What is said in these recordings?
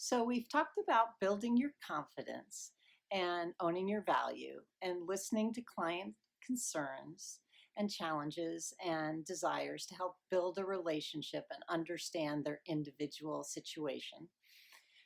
So, we've talked about building your confidence and owning your value and listening to client concerns and challenges and desires to help build a relationship and understand their individual situation.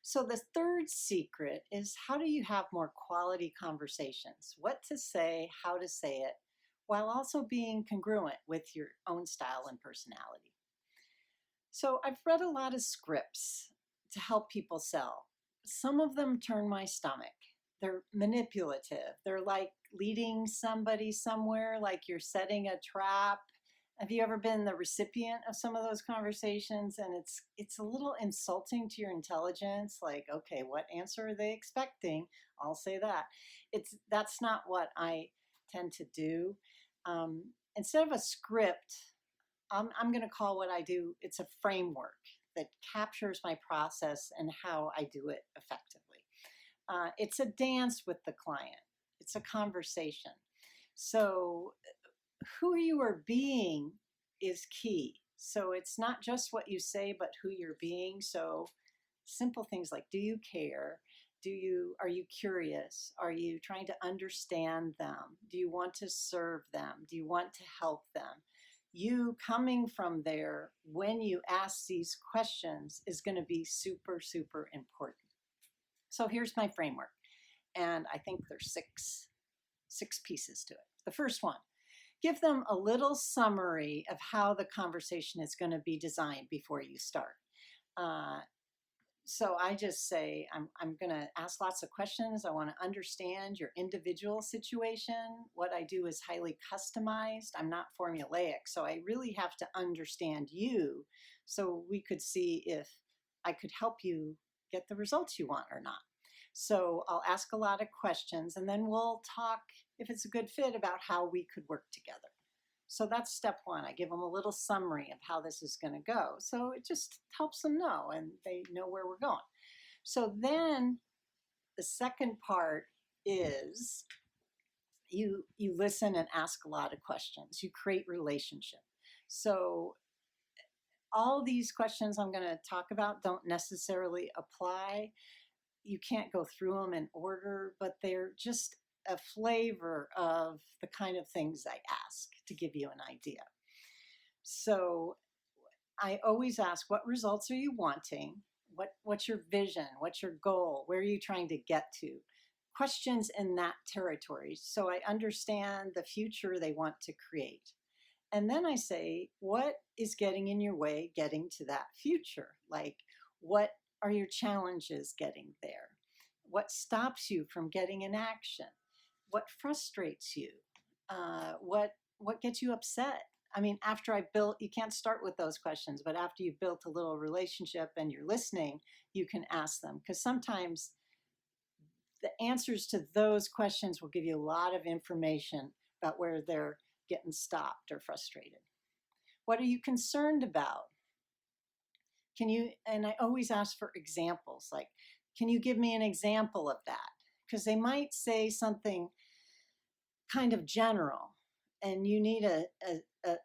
So, the third secret is how do you have more quality conversations? What to say, how to say it, while also being congruent with your own style and personality. So I've read a lot of scripts to help people sell. Some of them turn my stomach. They're manipulative. They're like leading somebody somewhere, like you're setting a trap. Have you ever been the recipient of some of those conversations? And it's a little insulting to your intelligence. Like, okay, what answer are they expecting? I'll say that. That's not what I tend to do. Instead of a script, I'm going to call what I do, it's a framework that captures my process and how I do it effectively. It's a dance with the client, it's a conversation. So, who you are being is key. So, it's not just what you say, but who you're being. So, simple things like, do you care? Are you curious? Are you trying to understand them? Do you want to serve them? Do you want to help them? You coming from there when you ask these questions is going to be super, super important. So here's my framework. And I think there's six pieces to it. The first one, give them a little summary of how the conversation is going to be designed before you start. Uh, so I just say, I'm going to ask lots of questions. I want to understand your individual situation. What I do is highly customized. I'm not formulaic. So I really have to understand you so we could see if I could help you get the results you want or not. So I'll ask a lot of questions and then we'll talk, if it's a good fit, about how we could work together. So that's step one. I give them a little summary of how this is going to go. So it just helps them know and they know where we're going. So then the second part is you listen and ask a lot of questions. You create relationship. So all these questions I'm going to talk about don't necessarily apply. You can't go through them in order, but they're just a flavor of the kind of things I ask to give you an idea. So I always ask, what results are you wanting? What's your vision? What's your goal? Where are you trying to get to? Questions in that territory so I understand the future they want to create. And then I say, what is getting in your way getting to that future? Like, what are your challenges getting there? What stops you from getting in action? What frustrates you? What gets you upset? I mean, after I built, you can't start with those questions, but after you've built a little relationship and you're listening, you can ask them. Because sometimes the answers to those questions will give you a lot of information about where they're getting stopped or frustrated. What are you concerned about? And I always ask for examples, like, can you give me an example of that? Because they might say something kind of general and you need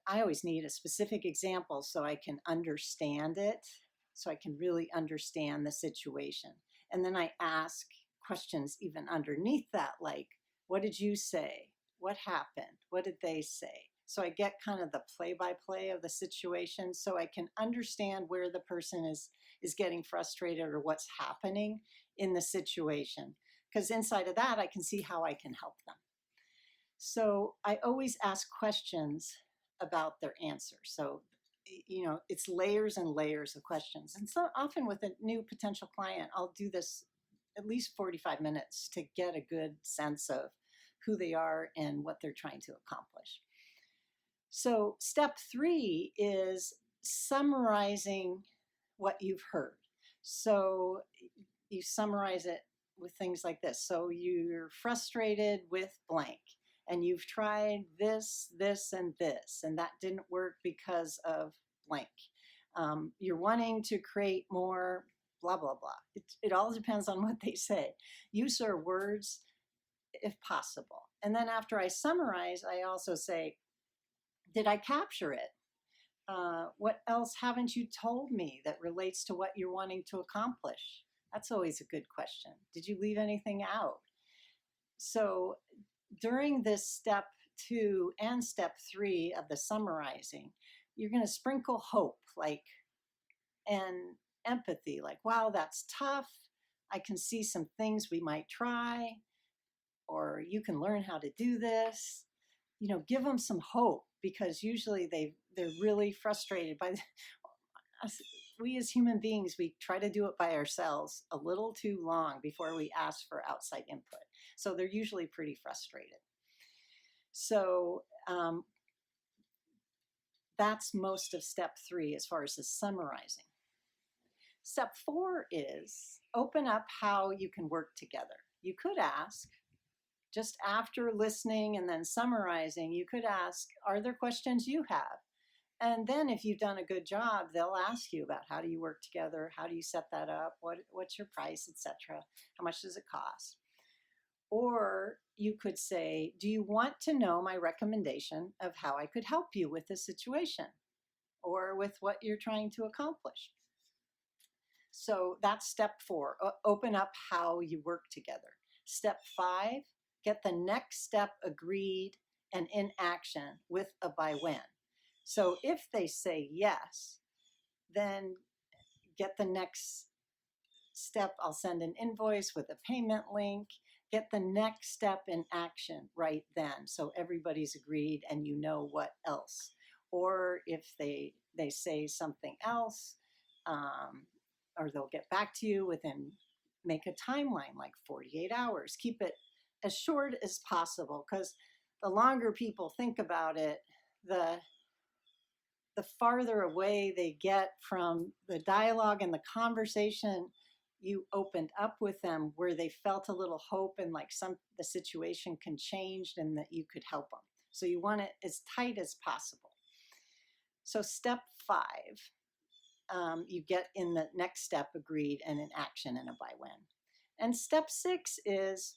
I always need a specific example so I can understand it, so I can really understand the situation. And then I ask questions even underneath that, like, what did you say? What happened? What did they say? So I get kind of the play-by-play of the situation so I can understand where the person is getting frustrated or what's happening in the situation. Because inside of that, I can see how I can help them. So I always ask questions about their answer. So, it's layers and layers of questions. And so often with a new potential client, I'll do this at least 45 minutes to get a good sense of who they are and what they're trying to accomplish. So step 3 is summarizing what you've heard. So you summarize it with things like this. So you're frustrated with blank and you've tried this, and this, and that didn't work because of blank. You're wanting to create more blah, blah, blah. It all depends on what they say. Use their words if possible. And then after I summarize, I also say, did I capture it? What else haven't you told me that relates to what you're wanting to accomplish? That's always a good question. Did you leave anything out? So during this step 2 and step 3 of the summarizing, you're going to sprinkle hope, like, and empathy, like, wow, that's tough. I can see some things we might try, or you can learn how to do this. Give them some hope, because usually they're really frustrated by us. We as human beings, we try to do it by ourselves a little too long before we ask for outside input. So they're usually pretty frustrated. So that's most of step 3 as far as the summarizing. Step 4 is open up how you can work together. You could ask, just after listening and then summarizing, you could ask, are there questions you have? And then if you've done a good job, they'll ask you about how do you work together? How do you set that up? What's your price, etc.? How much does it cost? Or you could say, do you want to know my recommendation of how I could help you with this situation or with what you're trying to accomplish? So that's step 4, open up how you work together. Step 5, get the next step agreed and in action with a by when. So if they say yes, then get the next step. I'll send an invoice with a payment link. Get the next step in action right then, so everybody's agreed and you know what else. Or if they say something else, or they'll get back to you make a timeline like 48 hours. Keep it as short as possible, because the longer people think about it, the farther away they get from the dialogue and the conversation you opened up with them, where they felt a little hope and like the situation can change and that you could help them. So you want it as tight as possible. So step 5, you get in the next step agreed and in action and a by when. And step 6 is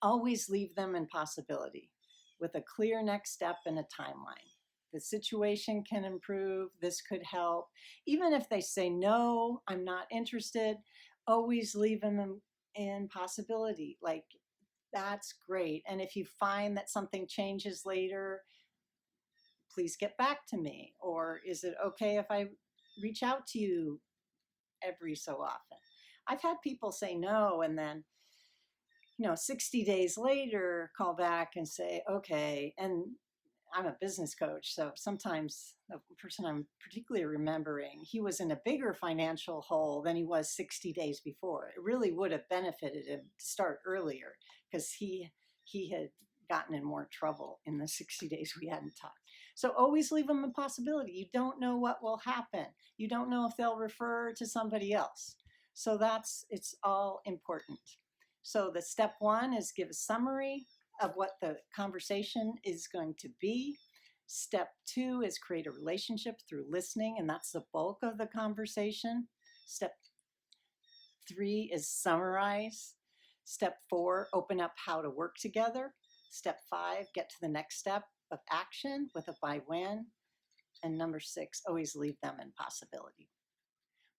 always leave them in possibility with a clear next step and a timeline. The situation can improve. This could help. Even if they say, no, I'm not interested, always leave them in possibility. Like, that's great. And if you find that something changes later, please get back to me. Or is it okay if I reach out to you every so often? I've had people say no, and then 60 days later call back and say, okay. And I'm a business coach, so sometimes the person I'm particularly remembering, he was in a bigger financial hole than he was 60 days before. It really would have benefited him to start earlier, because he had gotten in more trouble in the 60 days we hadn't talked. So always leave them a possibility. You don't know what will happen. You don't know if they'll refer to somebody else. So it's all important. So the step 1 is give a summary of what the conversation is going to be. Step 2 is create a relationship through listening, and that's the bulk of the conversation. Step 3 is summarize. Step 4, open up how to work together. Step 5, get to the next step of action with a by when. And number 6, always leave them in possibility.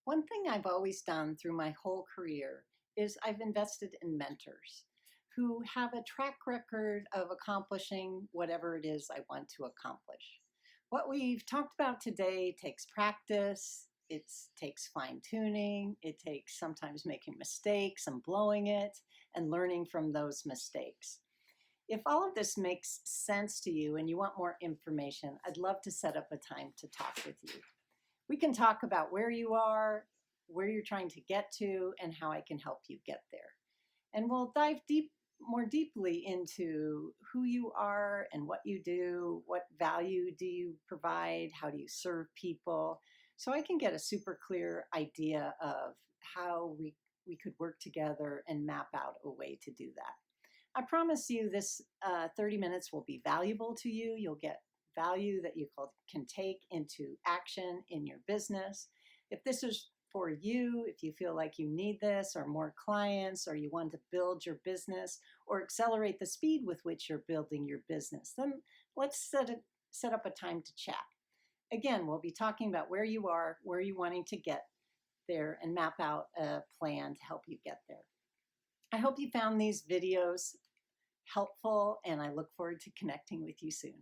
One thing I've always done through my whole career is I've invested in mentors who have a track record of accomplishing whatever it is I want to accomplish. What we've talked about today takes practice, it takes fine-tuning, it takes sometimes making mistakes and blowing it and learning from those mistakes. If all of this makes sense to you and you want more information, I'd love to set up a time to talk with you. We can talk about where you are, where you're trying to get to, and how I can help you get there. And we'll dive more deeply into who you are and what you do, what value do you provide, how do you serve people, so I can get a super clear idea of how we could work together and map out a way to do that. I promise you this 30 minutes will be valuable to you. You'll get value that you can take into action in your business. If this is for you, if you feel like you need this or more clients, or you want to build your business or accelerate the speed with which you're building your business, then let's set up a time to chat. Again, we'll be talking about where you are, where you're wanting to get, there and map out a plan to help you get there. I hope you found these videos helpful, and I look forward to connecting with you soon.